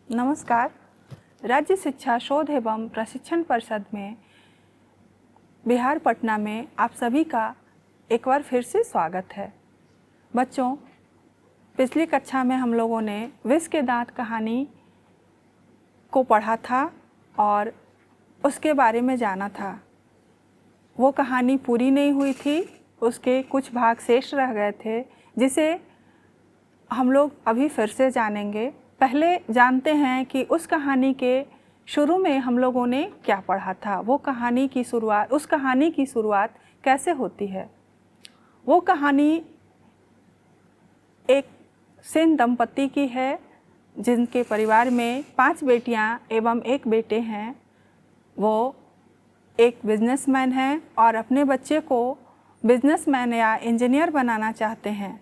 नमस्कार। राज्य शिक्षा शोध एवं प्रशिक्षण परिषद में बिहार पटना में आप सभी का एक बार फिर से स्वागत है। बच्चों, पिछली कक्षा में हम लोगों ने विष के दांत कहानी को पढ़ा था और उसके बारे में जाना था। वो कहानी पूरी नहीं हुई थी, उसके कुछ भाग शेष रह गए थे जिसे हम लोग अभी फिर से जानेंगे। पहले जानते हैं कि उस कहानी के शुरू में हम लोगों ने क्या पढ़ा था। उस कहानी की शुरुआत कैसे होती है। वो कहानी एक सेन दंपति की है जिनके परिवार में 5 बेटियां एवं 1 बेटे हैं। वो एक बिजनेसमैन हैं और अपने बच्चे को बिजनेसमैन या इंजीनियर बनाना चाहते हैं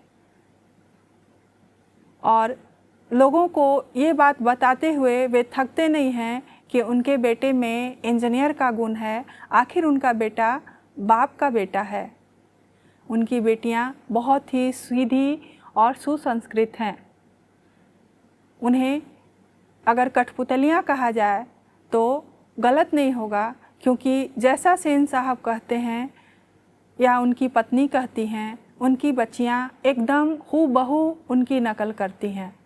और लोगों को ये बात बताते हुए वे थकते नहीं हैं कि उनके बेटे में इंजीनियर का गुण है। आखिर उनका बेटा बाप का बेटा है। उनकी बेटियां बहुत ही सीधी और सुसंस्कृत हैं। उन्हें अगर कठपुतलियां कहा जाए तो गलत नहीं होगा, क्योंकि जैसा सेन साहब कहते हैं या उनकी पत्नी कहती हैं, उनकी बच्चियां एकदम हूबहू उनकी नकल करती हैं।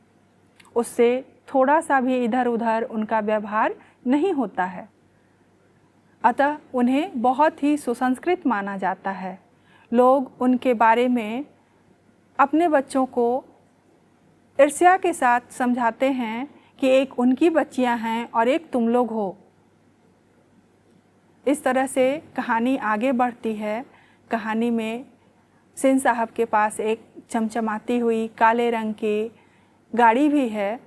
उससे थोड़ा सा भी इधर उधर उनका व्यवहार नहीं होता है। अतः उन्हें बहुत ही सुसंस्कृत माना जाता है। लोग उनके बारे में अपने बच्चों को ईर्ष्या के साथ समझाते हैं कि एक उनकी बच्चियां हैं और एक तुम लोग हो। इस तरह से कहानी आगे बढ़ती है। कहानी में सेन साहब के पास एक चमचमाती हुई काले रंग की गाड़ी भी है,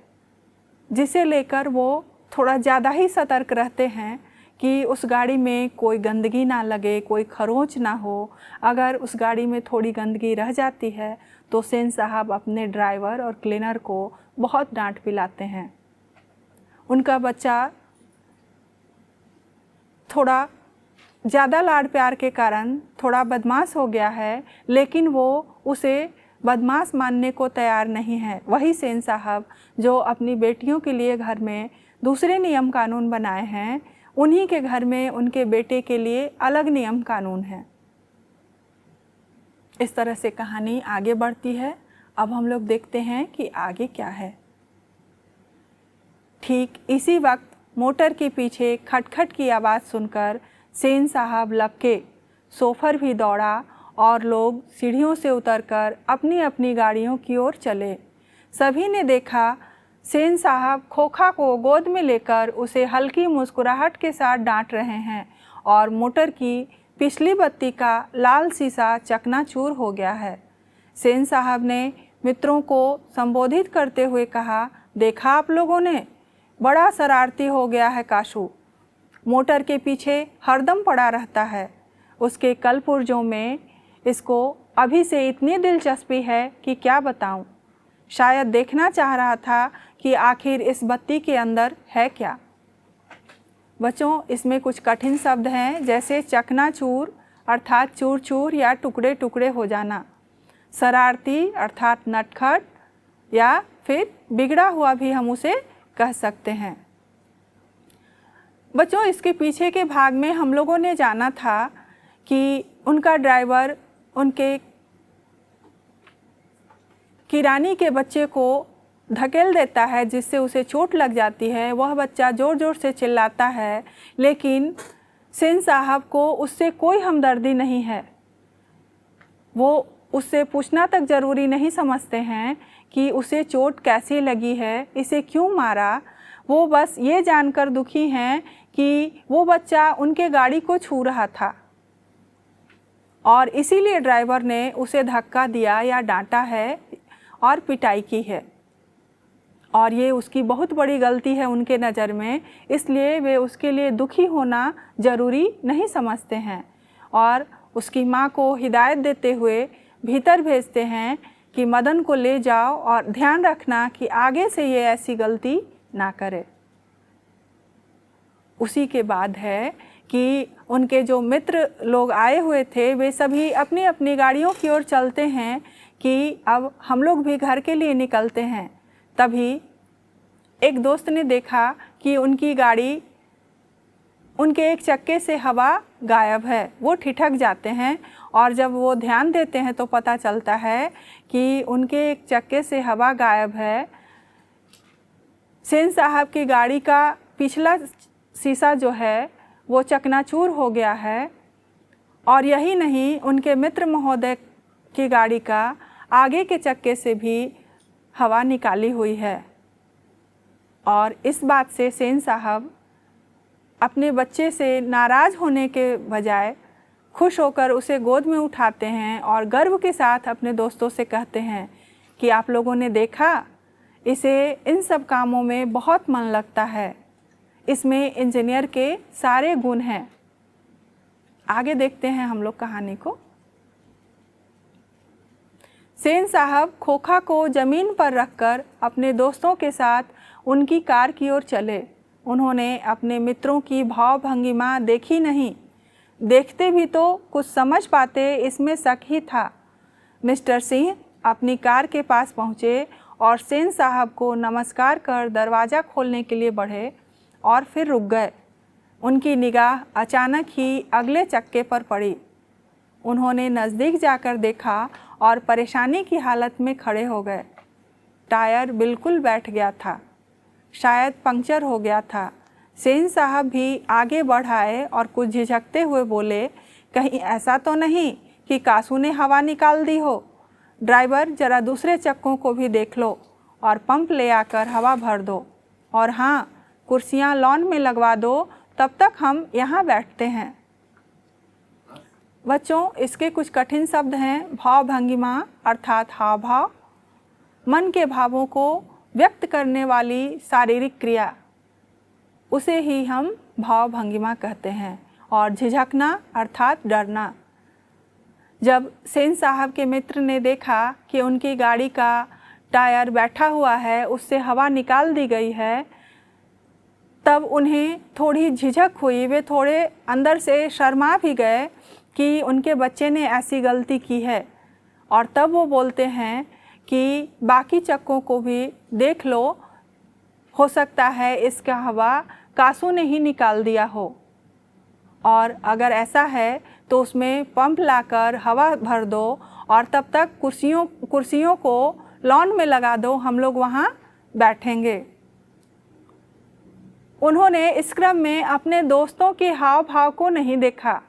जिसे लेकर वो थोड़ा ज़्यादा ही सतर्क रहते हैं कि उस गाड़ी में कोई गंदगी ना लगे, कोई खरोंच ना हो। अगर उस गाड़ी में थोड़ी गंदगी रह जाती है तो सेन साहब अपने ड्राइवर और क्लीनर को बहुत डांट पिलाते हैं। उनका बच्चा थोड़ा ज़्यादा लाड प्यार के कारण थोड़ा बदमाश हो गया है, लेकिन वो उसे बदमाश मानने को तैयार नहीं है। वही सेन साहब जो अपनी बेटियों के लिए घर में दूसरे नियम कानून बनाए हैं, उन्हीं के घर में उनके बेटे के लिए अलग नियम कानून हैं। इस तरह से कहानी आगे बढ़ती है। अब हम लोग देखते हैं कि आगे क्या है। ठीक इसी वक्त मोटर के पीछे खटखट की आवाज़ सुनकर सेन साहब लपके, सोफर भी दौड़ा और लोग सीढ़ियों से उतरकर अपनी अपनी गाड़ियों की ओर चले। सभी ने देखा सेन साहब खोखा को गोद में लेकर उसे हल्की मुस्कुराहट के साथ डांट रहे हैं और मोटर की पिछली बत्ती का लाल शीशा चकनाचूर हो गया है। सेन साहब ने मित्रों को संबोधित करते हुए कहा, देखा आप लोगों ने, बड़ा शरारती हो गया है काशू। मोटर के पीछे हरदम पड़ा रहता है। उसके कल पुर्जों में इसको अभी से इतनी दिलचस्पी है कि क्या बताऊं। शायद देखना चाह रहा था कि आखिर इस बत्ती के अंदर है क्या। बच्चों, इसमें कुछ कठिन शब्द हैं, जैसे चकनाचूर अर्थात चूर चूर या टुकड़े टुकड़े हो जाना, शरारती अर्थात नटखट, या फिर बिगड़ा हुआ भी हम उसे कह सकते हैं। बच्चों, इसके पीछे के भाग में हम लोगों ने जाना था कि उनका ड्राइवर उनके किरानी के बच्चे को धकेल देता है, जिससे उसे चोट लग जाती है। वह बच्चा ज़ोर ज़ोर से चिल्लाता है, लेकिन सेन साहब को उससे कोई हमदर्दी नहीं है। वो उससे पूछना तक ज़रूरी नहीं समझते हैं कि उसे चोट कैसी लगी है, इसे क्यों मारा। वो बस ये जानकर दुखी हैं कि वो बच्चा उनके गाड़ी को छू रहा था और इसीलिए ड्राइवर ने उसे धक्का दिया या डांटा है और पिटाई की है, और ये उसकी बहुत बड़ी गलती है उनके नज़र में। इसलिए वे उसके लिए दुखी होना ज़रूरी नहीं समझते हैं और उसकी माँ को हिदायत देते हुए भीतर भेजते हैं कि मदन को ले जाओ और ध्यान रखना कि आगे से ये ऐसी गलती ना करे। उसी के बाद है कि उनके जो मित्र लोग आए हुए थे, वे सभी अपनी अपनी गाड़ियों की ओर चलते हैं कि अब हम लोग भी घर के लिए निकलते हैं। तभी एक दोस्त ने देखा कि उनकी गाड़ी, उनके एक चक्के से हवा गायब है। वो ठिठक जाते हैं और जब वो ध्यान देते हैं तो पता चलता है कि उनके एक चक्के से हवा गायब है। सेन साहब की गाड़ी का पिछला शीशा जो है वो चकनाचूर हो गया है, और यही नहीं, उनके मित्र महोदय की गाड़ी का आगे के चक्के से भी हवा निकाली हुई है। और इस बात से सेन साहब अपने बच्चे से नाराज़ होने के बजाय खुश होकर उसे गोद में उठाते हैं और गर्व के साथ अपने दोस्तों से कहते हैं कि आप लोगों ने देखा, इसे इन सब कामों में बहुत मन लगता है, इसमें इंजीनियर के सारे गुण हैं। आगे देखते हैं हम लोग कहानी को। सेन साहब खोखा को ज़मीन पर रखकर अपने दोस्तों के साथ उनकी कार की ओर चले। उन्होंने अपने मित्रों की भाव भंगिमा देखी नहीं, देखते भी तो कुछ समझ पाते, इसमें शक ही था। मिस्टर सिंह अपनी कार के पास पहुँचे और सेन साहब को नमस्कार कर दरवाज़ा खोलने के लिए बढ़े और फिर रुक गए। उनकी निगाह अचानक ही अगले चक्के पर पड़ी। उन्होंने नज़दीक जाकर देखा और परेशानी की हालत में खड़े हो गए। टायर बिल्कुल बैठ गया था, शायद पंक्चर हो गया था। सेन साहब भी आगे बढ़ आए और कुछ झिझकते हुए बोले, कहीं ऐसा तो नहीं कि कासू ने हवा निकाल दी हो? ड्राइवर, ज़रा दूसरे चक्कों को भी देख लो और पंप ले आकर हवा भर दो। और हाँ, कुर्सियाँ लॉन में लगवा दो, तब तक हम यहाँ बैठते हैं। बच्चों, इसके कुछ कठिन शब्द हैं। भाव भंगिमा अर्थात हाव भाव, मन के भावों को व्यक्त करने वाली शारीरिक क्रिया, उसे ही हम भाव भंगिमा कहते हैं। और झिझकना अर्थात डरना। जब सेन साहब के मित्र ने देखा कि उनकी गाड़ी का टायर बैठा हुआ है, उससे हवा निकाल दी गई है, तब उन्हें थोड़ी झिझक हुई। वे थोड़े अंदर से शर्मा भी गए कि उनके बच्चे ने ऐसी गलती की है। और तब वो बोलते हैं कि बाकी चक्कों को भी देख लो, हो सकता है इसका हवा कासू ने ही निकाल दिया हो, और अगर ऐसा है तो उसमें पंप लाकर हवा भर दो और तब तक कुर्सियों को लॉन में लगा दो, हम लोग वहाँ बैठेंगे। उन्होंने इस क्रम में अपने दोस्तों के हाव भाव को नहीं देखा।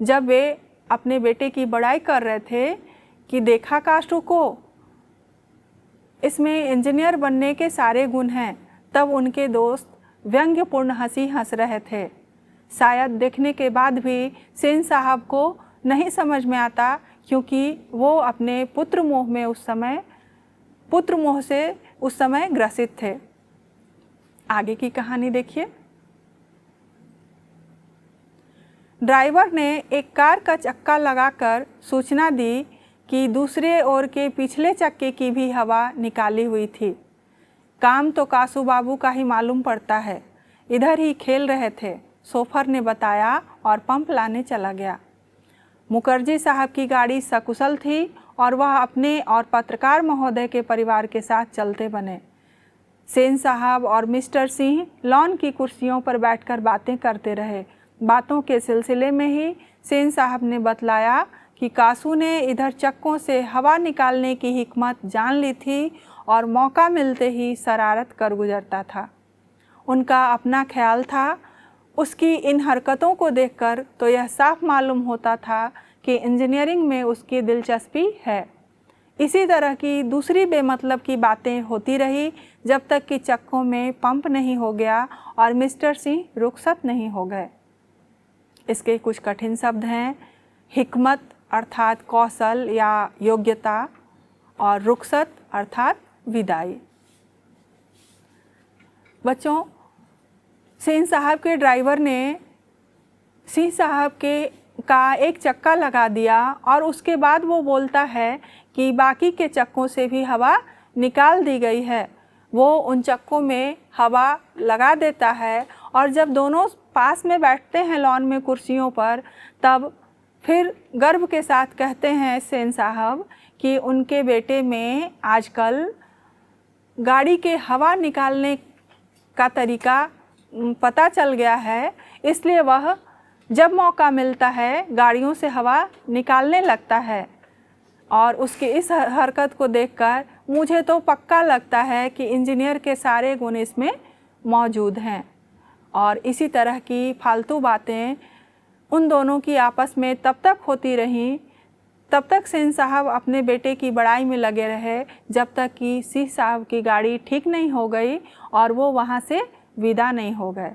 जब वे अपने बेटे की बड़ाई कर रहे थे कि देखा कासू को, इसमें इंजीनियर बनने के सारे गुण हैं, तब उनके दोस्त व्यंग्यपूर्ण हंसी हंस रहे थे। शायद देखने के बाद भी सेन साहब को नहीं समझ में आता, क्योंकि वो अपने पुत्र मोह से उस समय ग्रसित थे। आगे की कहानी देखिए। ड्राइवर ने एक कार का चक्का लगाकर सूचना दी कि दूसरे ओर के पिछले चक्के की भी हवा निकाली हुई थी। काम तो कासू बाबू का ही मालूम पड़ता है, इधर ही खेल रहे थे, सोफर ने बताया और पंप लाने चला गया। मुखर्जी साहब की गाड़ी सकुशल थी और वह अपने और पत्रकार महोदय के परिवार के साथ चलते बने। सेन साहब और मिस्टर सिंह लॉन की कुर्सियों पर बैठकर बातें करते रहे। बातों के सिलसिले में ही सेन साहब ने बतलाया कि कासू ने इधर चक्कों से हवा निकालने की हिकमत जान ली थी और मौका मिलते ही शरारत कर गुजरता था। उनका अपना ख्याल था। उसकी इन हरकतों को देखकर तो यह साफ मालूम होता था कि इंजीनियरिंग में उसकी दिलचस्पी है। इसी तरह की दूसरी बेमतलब की बातें होती रही जब तक कि चक्कों में पंप नहीं हो गया और मिस्टर सिंह रुखसत नहीं हो गए। इसके कुछ कठिन शब्द हैं। हिकमत अर्थात कौशल या योग्यता, और रुखसत अर्थात विदाई। बच्चों, सेन साहब के ड्राइवर ने सिंह साहब का एक चक्का लगा दिया और उसके बाद वो बोलता है कि बाकी के चक्कों से भी हवा निकाल दी गई है। वो उन चक्कों में हवा लगा देता है और जब दोनों पास में बैठते हैं लॉन में कुर्सियों पर, तब फिर गर्व के साथ कहते हैं सेन साहब कि उनके बेटे में आजकल गाड़ी के हवा निकालने का तरीका पता चल गया है, इसलिए वह जब मौका मिलता है गाड़ियों से हवा निकालने लगता है। और उसकी इस हरकत को देखकर मुझे तो पक्का लगता है कि इंजीनियर के सारे गुण इसमें मौजूद हैं। और इसी तरह की फालतू बातें उन दोनों की आपस में तब तक होती रहीं, तब तक सेन साहब अपने बेटे की बड़ाई में लगे रहे, जब तक कि सिंह साहब की गाड़ी ठीक नहीं हो गई और वो वहाँ से विदा नहीं हो गए।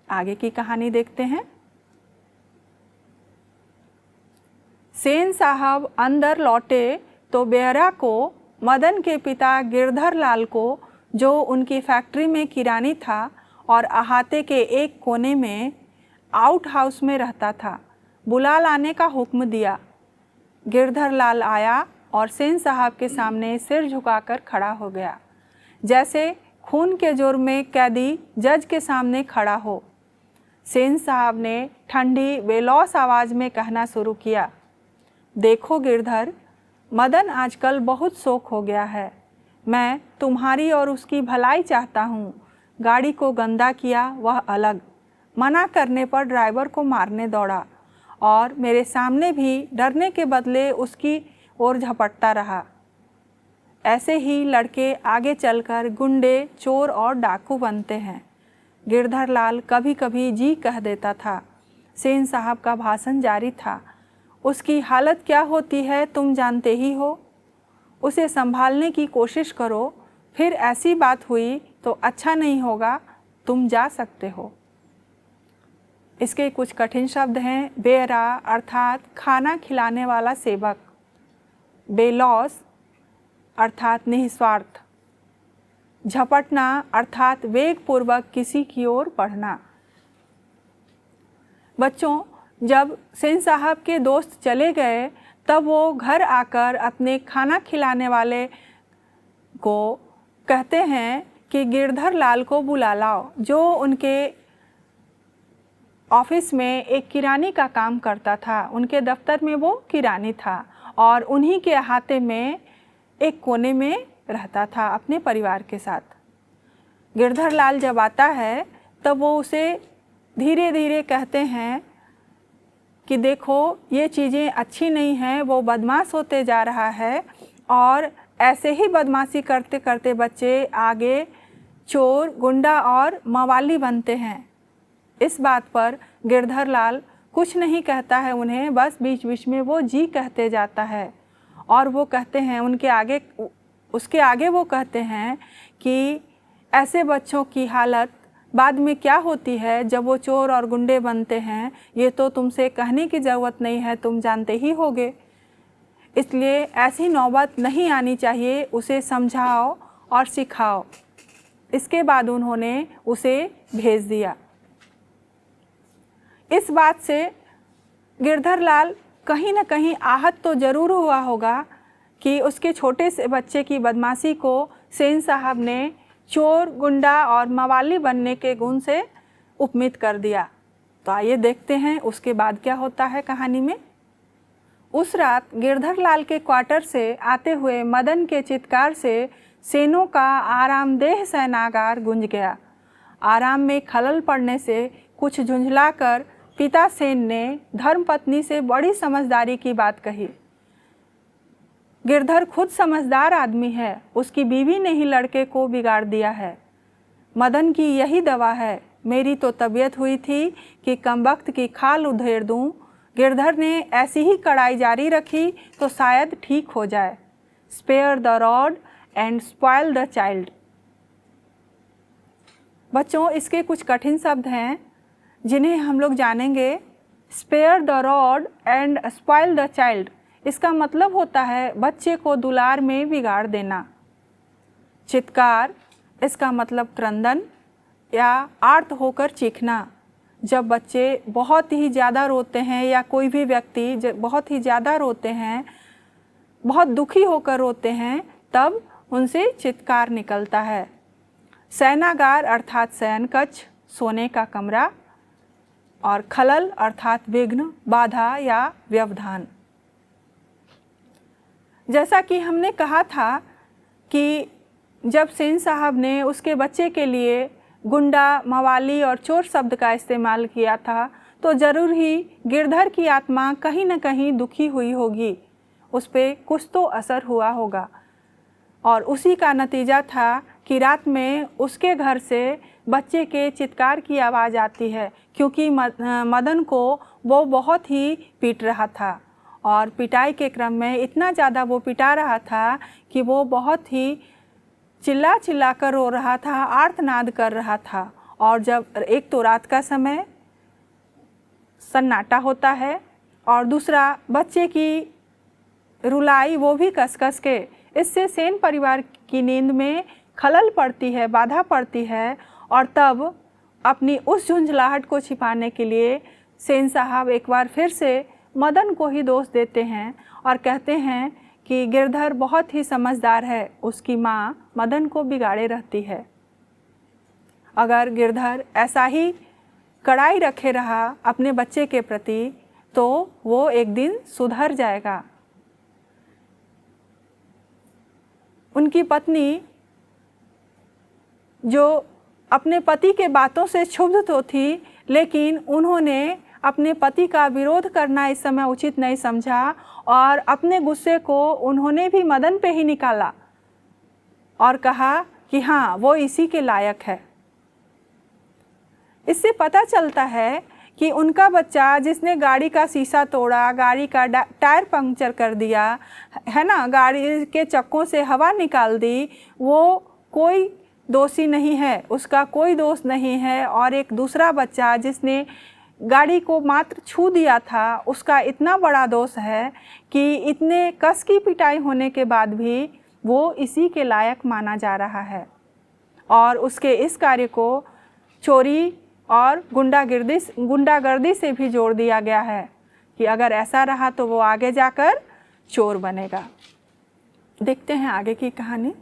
आगे की कहानी देखते हैं। सेन साहब अंदर लौटे तो बेहरा को मदन के पिता गिरधर लाल को, जो उनकी फैक्ट्री में किरानी था और अहाते के एक कोने में आउट हाउस में रहता था, बुला लाने का हुक्म दिया। गिरधर लाल आया और सेन साहब के सामने सिर झुकाकर खड़ा हो गया, जैसे खून के जुर्म में कैदी जज के सामने खड़ा हो। सेन साहब ने ठंडी बेलौस आवाज़ में कहना शुरू किया, देखो गिरधर, मदन आजकल बहुत शौक हो गया है। मैं तुम्हारी और उसकी भलाई चाहता हूँ। गाड़ी को गंदा किया वह अलग, मना करने पर ड्राइवर को मारने दौड़ा और मेरे सामने भी डरने के बदले उसकी ओर झपटता रहा। ऐसे ही लड़के आगे चलकर गुंडे, चोर और डाकू बनते हैं। गिरधर लाल कभी कभी जी कह देता था। सेन साहब का भाषण जारी था। उसकी हालत क्या होती है तुम जानते ही हो। उसे संभालने की कोशिश करो, फिर ऐसी बात हुई तो अच्छा नहीं होगा, तुम जा सकते हो। इसके कुछ कठिन शब्द हैं। बेरा अर्थात खाना खिलाने वाला सेवक, बेलौस अर्थात निस्वार्थ, झपटना अर्थात वेगपूर्वक किसी की ओर बढ़ना। बच्चों, जब सेन साहब के दोस्त चले गए तब वो घर आकर अपने खाना खिलाने वाले को कहते हैं कि गिरधर लाल को बुला लाओ, जो उनके ऑफिस में एक किरानी का काम करता था। उनके दफ्तर में वो किरानी था और उन्हीं के अहाते में एक कोने में रहता था अपने परिवार के साथ। गिरधर लाल जब आता है तब वो उसे धीरे धीरे कहते हैं कि देखो ये चीज़ें अच्छी नहीं हैं, वो बदमाश होते जा रहा है और ऐसे ही बदमाशी करते करते बच्चे आगे चोर, गुंडा और मवाली बनते हैं। इस बात पर गिरधर लाल कुछ नहीं कहता है उन्हें, बस बीच बीच में वो जी कहते जाता है। और वो कहते हैं उसके आगे वो कहते हैं कि ऐसे बच्चों की हालत बाद में क्या होती है जब वो चोर और गुंडे बनते हैं, ये तो तुमसे कहने की ज़रूरत नहीं है, तुम जानते ही होगे। इसलिए ऐसी नौबत नहीं आनी चाहिए, उसे समझाओ और सिखाओ। इसके बाद उन्होंने उसे भेज दिया। इस बात से गिरधर लाल कहीं न कहीं आहत तो ज़रूर हुआ होगा कि उसके छोटे से बच्चे की बदमाशी को सेन साहब ने चोर, गुंडा और मवाली बनने के गुण से उपमित कर दिया। तो आइए देखते हैं उसके बाद क्या होता है कहानी में। उस रात गिरधर लाल के क्वार्टर से आते हुए मदन के चित्कार से सेनों का आरामदेह शयनागार गूंज गया। आराम में खलल पड़ने से कुछ झुंझलाकर पिता सेन ने धर्मपत्नी से बड़ी समझदारी की बात कही। गिरधर खुद समझदार आदमी है, उसकी बीवी ने ही लड़के को बिगाड़ दिया है। मदन की यही दवा है। मेरी तो तबीयत हुई थी कि कमबख्त की खाल उधेड़ दूं। गिरधर ने ऐसी ही कड़ाई जारी रखी तो शायद ठीक हो जाए। Spare the rod and spoil the child. बच्चों, इसके कुछ कठिन शब्द हैं जिन्हें हम लोग जानेंगे। Spare the rod and spoil the child, इसका मतलब होता है बच्चे को दुलार में बिगाड़ देना। चित्कार, इसका मतलब क्रंदन या आर्त होकर चीखना। जब बच्चे बहुत ही ज़्यादा रोते हैं या कोई भी व्यक्ति बहुत ही ज़्यादा रोते हैं, बहुत दुखी होकर रोते हैं, तब उनसे चित्कार निकलता है। शयनागार अर्थात शयन कक्ष, सोने का कमरा, और खलल अर्थात विघ्न, बाधा या व्यवधान। जैसा कि हमने कहा था कि जब सेन साहब ने उसके बच्चे के लिए गुंडा, मवाली और चोर शब्द का इस्तेमाल किया था, तो ज़रूर ही गिरधर की आत्मा कहीं न कहीं दुखी हुई होगी, उस पर कुछ तो असर हुआ होगा। और उसी का नतीजा था कि रात में उसके घर से बच्चे के चित्कार की आवाज़ आती है, क्योंकि मदन को वो बहुत ही पीट रहा था और पिटाई के क्रम में इतना ज़्यादा वो पिटा रहा था कि वो बहुत ही चिल्ला चिल्ला कर रो रहा था, आर्तनाद कर रहा था। और जब एक तो रात का समय सन्नाटा होता है और दूसरा बच्चे की रुलाई वो भी कस कस के, इससे सेन परिवार की नींद में खलल पड़ती है, बाधा पड़ती है। और तब अपनी उस झुंझलाहट को छिपाने के लिए सेन साहब एक बार फिर से मदन को ही दोष देते हैं और कहते हैं कि गिरधर बहुत ही समझदार है, उसकी माँ मदन को बिगाड़े रहती है। अगर गिरधर ऐसा ही कड़ाई रखे रहा अपने बच्चे के प्रति तो वो एक दिन सुधर जाएगा। उनकी पत्नी, जो अपने पति के बातों से क्षुब्ध तो थी, लेकिन उन्होंने अपने पति का विरोध करना इस समय उचित नहीं समझा और अपने गुस्से को उन्होंने भी मदन पे ही निकाला और कहा कि हाँ, वो इसी के लायक है। इससे पता चलता है कि उनका बच्चा जिसने गाड़ी का शीशा तोड़ा, गाड़ी का टायर पंक्चर कर दिया है ना, गाड़ी के चक्कों से हवा निकाल दी, वो कोई दोषी नहीं है, उसका कोई दोष नहीं है। और एक दूसरा बच्चा जिसने गाड़ी को मात्र छू दिया था, उसका इतना बड़ा दोष है कि इतने कस की पिटाई होने के बाद भी वो इसी के लायक माना जा रहा है। और उसके इस कार्य को चोरी और गुंडागर्दी से भी जोड़ दिया गया है कि अगर ऐसा रहा तो वो आगे जाकर चोर बनेगा। देखते हैं आगे की कहानी।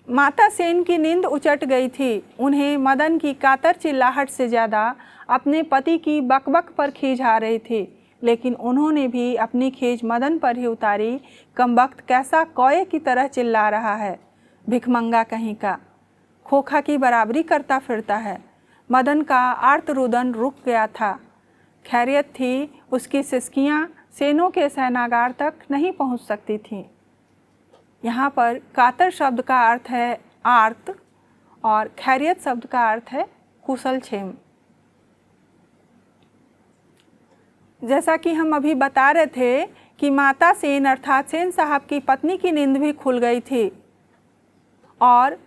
माता सेन की नींद उचट गई थी। उन्हें मदन की कातर चिल्लाहट से ज़्यादा अपने पति की बकबक पर खींच आ रही थी, लेकिन उन्होंने भी अपनी खींच मदन पर ही उतारी। कमबख्त कैसा कौए की तरह चिल्ला रहा है, भिखमंगा कहीं का, खोखा की बराबरी करता फिरता है। मदन का आर्तरुदन रुक गया था। खैरियत थी, उसकी सिसकियाँ सेनों के सेनागार तक नहीं पहुंच सकती थीं। यहाँ पर कातर शब्द का अर्थ है आर्त और खैरियत शब्द का अर्थ है कुशल क्षेम। जैसा कि हम अभी बता रहे थे कि माता सेन अर्थात सेन साहब की पत्नी की नींद भी खुल गई थी और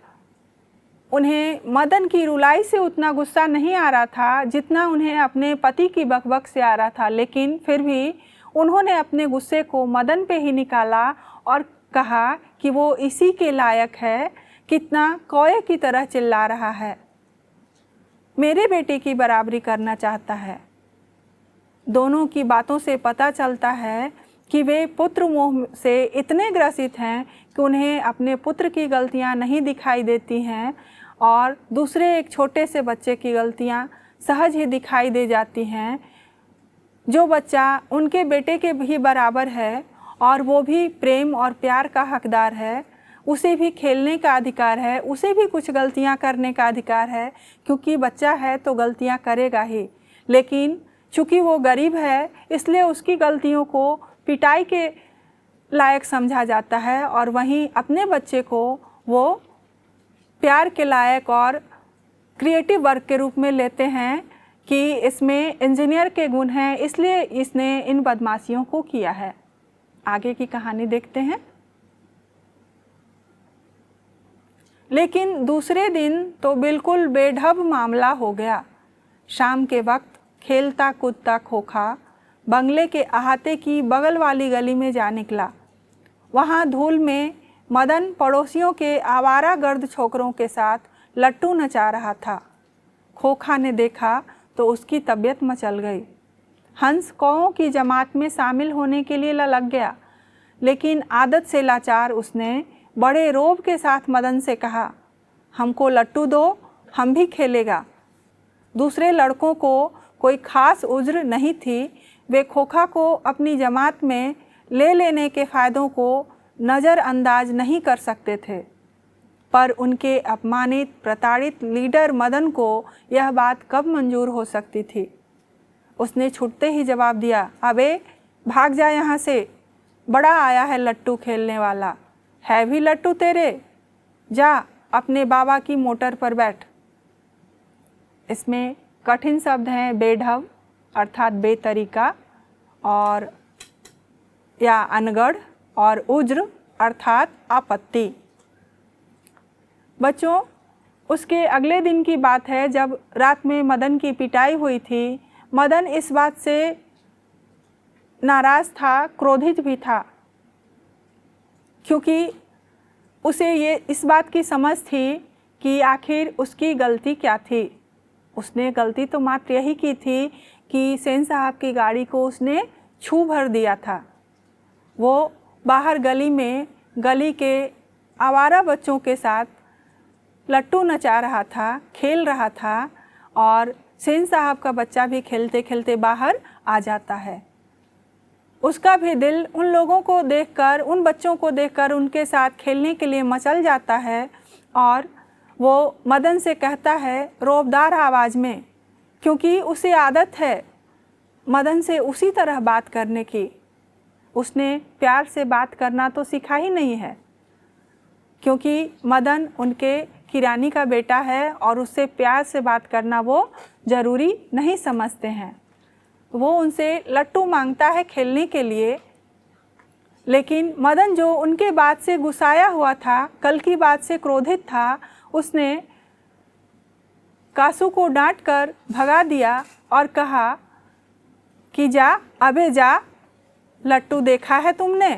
उन्हें मदन की रुलाई से उतना गुस्सा नहीं आ रहा था जितना उन्हें अपने पति की बकबक से आ रहा था, लेकिन फिर भी उन्होंने अपने गुस्से को मदन पे ही निकाला और कहा कि वो इसी के लायक है, कितना कौए की तरह चिल्ला रहा है, मेरे बेटे की बराबरी करना चाहता है। दोनों की बातों से पता चलता है कि वे पुत्र मोह से इतने ग्रसित हैं कि उन्हें अपने पुत्र की गलतियां नहीं दिखाई देती हैं और दूसरे एक छोटे से बच्चे की गलतियां सहज ही दिखाई दे जाती हैं। जो बच्चा उनके बेटे के भी बराबर है और वो भी प्रेम और प्यार का हकदार है, उसे भी खेलने का अधिकार है, उसे भी कुछ गलतियां करने का अधिकार है, क्योंकि बच्चा है तो गलतियां करेगा ही। लेकिन चूँकि वो गरीब है इसलिए उसकी गलतियों को पिटाई के लायक समझा जाता है और वहीं अपने बच्चे को वो प्यार के लायक और क्रिएटिव वर्क के रूप में लेते हैं कि इसमें इंजीनियर के गुण हैं, इसलिए इसने इन बदमाशियों को किया है। आगे की कहानी देखते हैं। लेकिन दूसरे दिन तो बिल्कुल बेढब मामला हो गया। शाम के वक्त खेलता कूदता खोखा बंगले के अहाते की बगल वाली गली में जा निकला। वहाँ धूल में मदन पड़ोसियों के आवारा गर्द छोकरों के साथ लट्टू नचा रहा था। खोखा ने देखा तो उसकी तबीयत मचल गई। हंस कौओं की जमात में शामिल होने के लिए ललक गया, लेकिन आदत से लाचार उसने बड़े रोब के साथ मदन से कहा, हमको लट्टू दो, हम भी खेलेगा। दूसरे लड़कों को कोई खास उज्र नहीं थी, वे खोखा को अपनी जमात में ले लेने के फ़ायदों को नज़रअंदाज नहीं कर सकते थे। पर उनके अपमानित प्रताड़ित लीडर मदन को यह बात कब मंजूर हो सकती थी। उसने छूटते ही जवाब दिया, अबे भाग जा यहाँ से, बड़ा आया है लट्टू खेलने वाला, है भी लट्टू तेरे, जा अपने बाबा की मोटर पर बैठ। इसमें कठिन शब्द हैं बेढब अर्थात बेतरीका, और या अनगढ़, और उज्र अर्थात आपत्ति। बच्चों, उसके अगले दिन की बात है जब रात में मदन की पिटाई हुई थी। मदन इस बात से नाराज़ था, क्रोधित भी था, क्योंकि उसे ये इस बात की समझ थी कि आखिर उसकी गलती क्या थी। उसने गलती तो मात्र यही की थी कि सेन साहब की गाड़ी को उसने छू भर दिया था। वो बाहर गली में गली के आवारा बच्चों के साथ लट्टू नचा रहा था, खेल रहा था, और सेन साहब का बच्चा भी खेलते खेलते बाहर आ जाता है। उसका भी दिल उन लोगों को देखकर, उन बच्चों को देखकर उनके साथ खेलने के लिए मचल जाता है, और वो मदन से कहता है रोबदार आवाज़ में, क्योंकि उसे आदत है मदन से उसी तरह बात करने की। उसने प्यार से बात करना तो सीखा ही नहीं है, क्योंकि मदन उनके किरानी का बेटा है और उससे प्यार से बात करना वो ज़रूरी नहीं समझते हैं। वो उनसे लट्टू मांगता है खेलने के लिए, लेकिन मदन जो उनके बात से गुस्साया हुआ था, कल की बात से क्रोधित था, उसने कासू को डांट कर भगा दिया और कहा कि जा, अबे जा, लट्टू देखा है तुमने,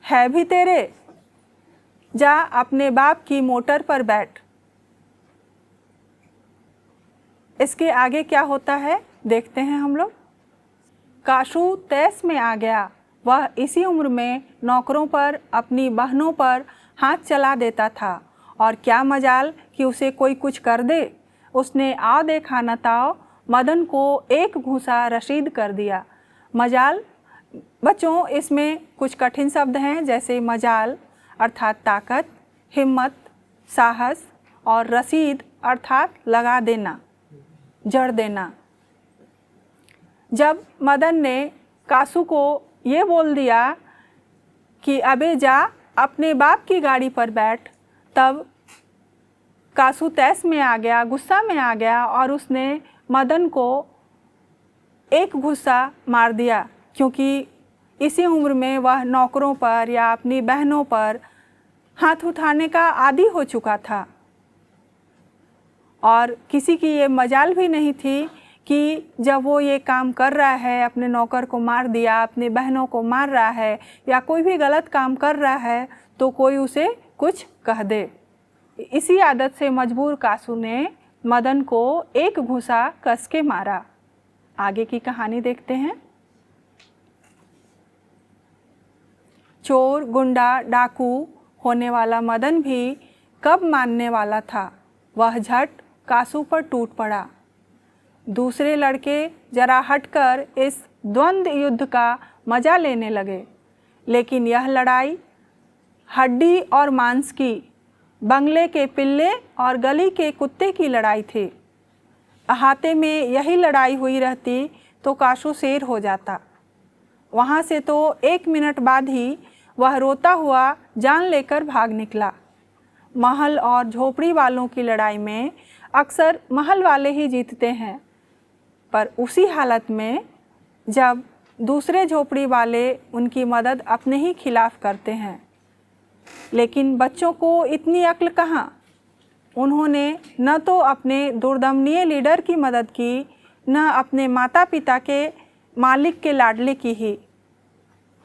है भी तेरे, जा अपने बाप की मोटर पर बैठ। इसके आगे क्या होता है देखते हैं हम लोग। काशू 23 में आ गया। वह इसी उम्र में नौकरों पर, अपनी बहनों पर हाथ चला देता था, और क्या मजाल कि उसे कोई कुछ कर दे। उसने आओ देखा न ताओ मदन को एक घूंसा रसीद कर दिया। मजाल बच्चों, इसमें कुछ कठिन शब्द हैं, जैसे मजाल अर्थात ताकत, हिम्मत, साहस, और रसीद अर्थात लगा देना, जड़ देना। जब मदन ने कासू को ये बोल दिया कि अबे जा अपने बाप की गाड़ी पर बैठ, तब कासू तैस में आ गया, गुस्सा में आ गया, और उसने मदन को एक घूंसा मार दिया, क्योंकि इसी उम्र में वह नौकरों पर या अपनी बहनों पर हाथ उठाने का आदी हो चुका था, और किसी की ये मजाल भी नहीं थी कि जब वो ये काम कर रहा है, अपने नौकर को मार दिया, अपनी बहनों को मार रहा है, या कोई भी गलत काम कर रहा है, तो कोई उसे कुछ कह दे। इसी आदत से मजबूर कासू ने मदन को एक घूंसा कस के मारा। आगे की कहानी देखते हैं। चोर, गुंडा, डाकू होने वाला मदन भी कब मानने वाला था। वह झट कासू पर टूट पड़ा। दूसरे लड़के जरा हटकर इस द्वंद्व युद्ध का मज़ा लेने लगे, लेकिन यह लड़ाई हड्डी और मांस की, बंगले के पिल्ले और गली के कुत्ते की लड़ाई थी। अहाते में यही लड़ाई हुई रहती तो कासू शेर हो जाता। वहाँ से तो 1 मिनट बाद ही वह रोता हुआ जान लेकर भाग निकला। महल और झोपड़ी वालों की लड़ाई में अक्सर महल वाले ही जीतते हैं, पर उसी हालत में जब दूसरे झोपड़ी वाले उनकी मदद अपने ही खिलाफ करते हैं। लेकिन बच्चों को इतनी अक्ल कहाँ। उन्होंने न तो अपने दुर्दमनीय लीडर की मदद की, न अपने माता पिता के मालिक के लाडले की ही।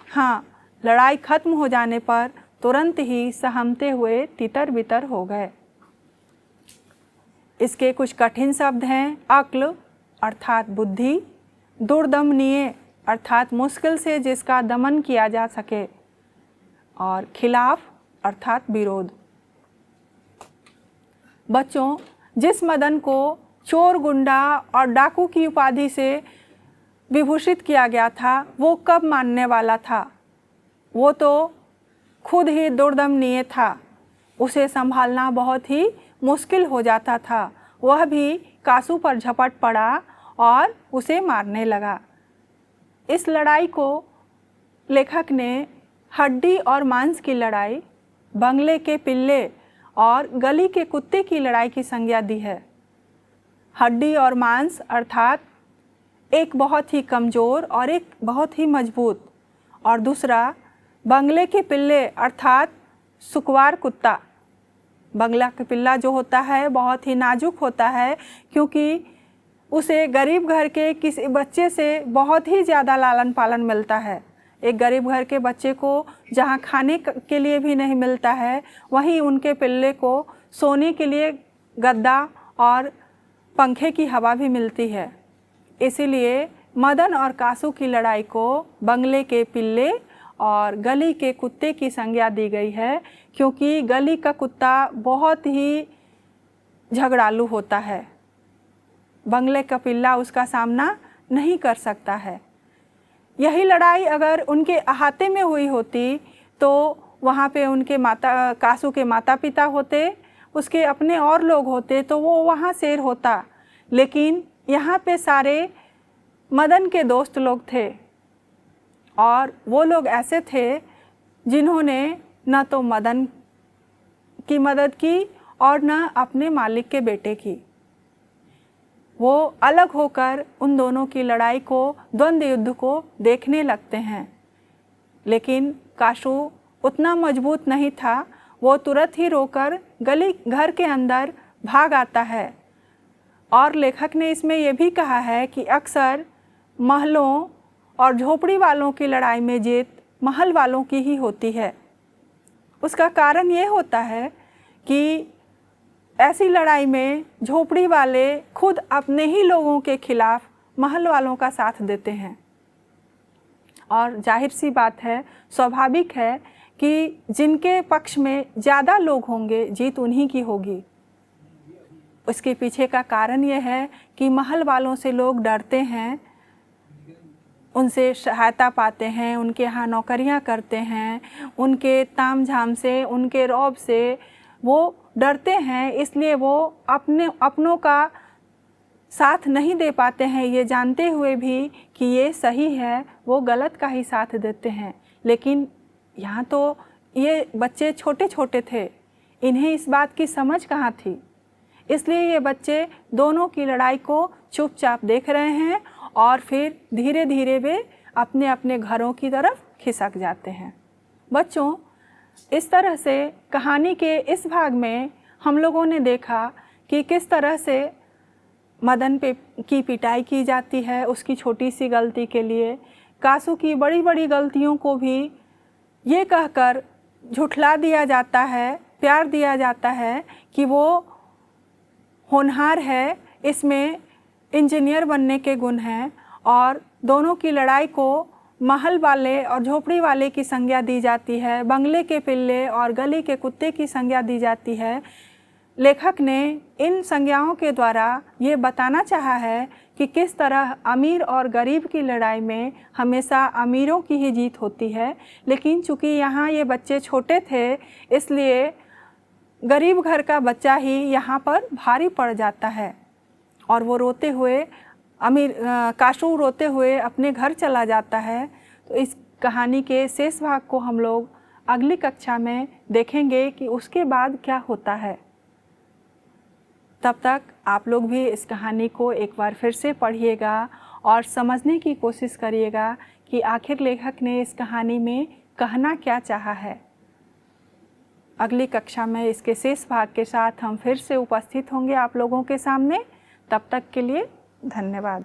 हाँ, लड़ाई खत्म हो जाने पर तुरंत ही सहमते हुए तितर बितर हो गए। इसके कुछ कठिन शब्द हैं। अक्ल अर्थात बुद्धि, दुर्दमनीय अर्थात मुश्किल से जिसका दमन किया जा सके, और खिलाफ अर्थात विरोध। बच्चों, जिस मदन को चोर, गुंडा और डाकू की उपाधि से विभूषित किया गया था, वो कब मानने वाला था। वो तो खुद ही दुर्दमनीय था। उसे संभालना बहुत ही मुश्किल हो जाता था। वह भी कासू पर झपट पड़ा और उसे मारने लगा। इस लड़ाई को लेखक ने हड्डी और मांस की लड़ाई, बंगले के पिल्ले और गली के कुत्ते की लड़ाई की संज्ञा दी है। हड्डी और मांस अर्थात एक बहुत ही कमज़ोर और एक बहुत ही मजबूत, और दूसरा बंगले के पिल्ले अर्थात सुकुवार कुत्ता। बंगला का पिल्ला जो होता है बहुत ही नाजुक होता है, क्योंकि उसे गरीब घर के किसी बच्चे से बहुत ही ज़्यादा लालन पालन मिलता है। एक गरीब घर के बच्चे को जहाँ खाने के लिए भी नहीं मिलता है, वहीं उनके पिल्ले को सोने के लिए गद्दा और पंखे की हवा भी मिलती है। इसीलिए मदन और कासू की लड़ाई को बंगले के पिल्ले और गली के कुत्ते की संज्ञा दी गई है, क्योंकि गली का कुत्ता बहुत ही झगड़ालू होता है। बंगले का पिल्ला उसका सामना नहीं कर सकता है। यही लड़ाई अगर उनके अहाते में हुई होती तो वहाँ पे उनके कासू के माता पिता होते, उसके अपने और लोग होते, तो वो वहाँ शेर होता। लेकिन यहाँ पे सारे मदन के दोस्त लोग थे, और वो लोग ऐसे थे जिन्होंने न तो मदन की मदद की और न अपने मालिक के बेटे की। वो अलग होकर उन दोनों की लड़ाई को, द्वंद्व युद्ध को देखने लगते हैं। लेकिन कासू उतना मजबूत नहीं था, वो तुरंत ही रोकर गली घर के अंदर भाग आता है। और लेखक ने इसमें यह भी कहा है कि अक्सर महलों और झोपड़ी वालों की लड़ाई में जीत महल वालों की ही होती है। उसका कारण ये होता है कि ऐसी लड़ाई में झोपड़ी वाले खुद अपने ही लोगों के खिलाफ महल वालों का साथ देते हैं, और जाहिर सी बात है, स्वाभाविक है कि जिनके पक्ष में ज़्यादा लोग होंगे जीत उन्हीं की होगी। उसके पीछे का कारण ये है कि महल वालों से लोग डरते हैं, उनसे सहायता पाते हैं, उनके यहाँ नौकरियाँ करते हैं, उनके ताम झाम से, उनके रौब से वो डरते हैं। इसलिए वो अपनों का साथ नहीं दे पाते हैं। ये जानते हुए भी कि ये सही है, वो गलत का ही साथ देते हैं। लेकिन यहाँ तो ये बच्चे छोटे छोटे थे, इन्हें इस बात की समझ कहाँ थी। इसलिए ये बच्चे दोनों की लड़ाई को चुपचाप देख रहे हैं, और फिर धीरे धीरे वे अपने अपने घरों की तरफ खिसक जाते हैं। बच्चों, इस तरह से कहानी के इस भाग में हम लोगों ने देखा कि किस तरह से मदन की पिटाई की जाती है उसकी छोटी सी गलती के लिए। कासू की बड़ी बड़ी गलतियों को भी ये कहकर झुठला दिया जाता है, प्यार दिया जाता है कि वो होनहार है, इसमें इंजीनियर बनने के गुण हैं। और दोनों की लड़ाई को महल वाले और झोपड़ी वाले की संज्ञा दी जाती है, बंगले के पिल्ले और गली के कुत्ते की संज्ञा दी जाती है। लेखक ने इन संज्ञाओं के द्वारा ये बताना चाहा है कि किस तरह अमीर और गरीब की लड़ाई में हमेशा अमीरों की ही जीत होती है। लेकिन चूँकि यहाँ ये बच्चे छोटे थे, इसलिए गरीब घर का बच्चा ही यहाँ पर भारी पड़ जाता है, और वो रोते हुए कासू रोते हुए अपने घर चला जाता है। तो इस कहानी के शेष भाग को हम लोग अगली कक्षा में देखेंगे कि उसके बाद क्या होता है। तब तक आप लोग भी इस कहानी को एक बार फिर से पढ़िएगा और समझने की कोशिश करिएगा कि आखिर लेखक ने इस कहानी में कहना क्या चाहा है। अगली कक्षा में इसके शेष भाग के साथ हम फिर से उपस्थित होंगे आप लोगों के सामने। तब तक के लिए धन्यवाद।